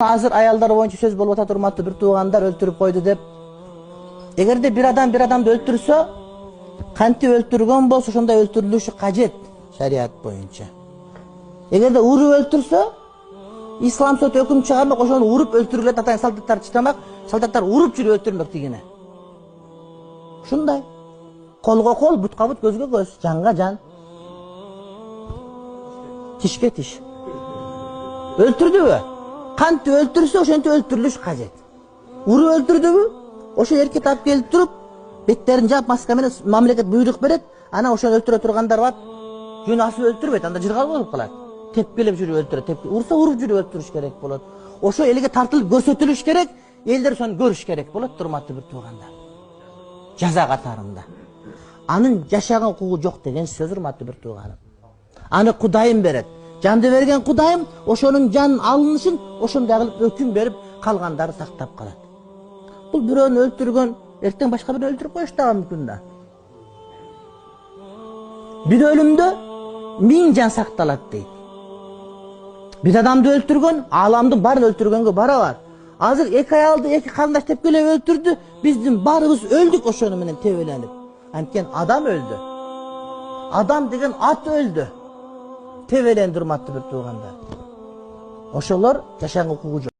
Азыр аялдар боюнча сөз болуп атат, урматтуу бир туугандар өлтүрүп койду деп. Эгерде бир адамды өлтүрсө, кантип өлтүргөн болсо ошондой өлтүрүлүшү кажет шарият боюнча. Эгерде уруп өлтүрсө, ислам соты өкүм чыгармак, ошону уруп өлтүрүлөт, атайын солдаттар чыдамак, солдаттар уруп жүрүп өлтүрмөк тигине. Ушундай. Колго кол, бутка бут, көзгө көз, жанга жан. Тишке тиш. Өлтүрдүбү? Кантип өлтүрсө, ошентип өлтүрүлүш кажет. Уруп өлтүрдүбү? Ошо эркек алып келип туруп, беттерин жаап, маска менен мамлекет буйрук берет, анан ошону өлтүрө тургандар бар. Жөн асып өлтүрбөйт, анда жыргал болуп калат. Тепкилеп жүрүп өлтүрөт, урса уруп жүрүп өлтүрүш керек болот. Ошо элге тартылып көрсөтүлүш керек, элдер ошону көрүш керек болот, урматтуу бир туугандар. Жаза катарында. Анын жашаган укугу жок деген сөз, урматтуу бир тууганым. Аны Кудайым берет. Жанды берген Кудайым ошонун жанын алынышын ошондой кылып өкүм берип, калгандары сактап калат. Бул бирөөнү өлтүргөн, эртең башка бирөөнү өлтүрүп коюш дагы мүмкүн да. Бир өлүмдө 1000 жан сакталат дейт. Бир адамды өлтүргөн, ааламдын баарын өлтүргөнгө барабар. Азыр эки аялды эки карындаш тепкелеп өлтүрдү, биздин баарыбыз өлдүк ошону менен тебеленип. Анткени адам өлдү. Адам деген ат өлдү. Тебеленди, урматтуу бир туугандар. Ошолор жашаган укугу жок.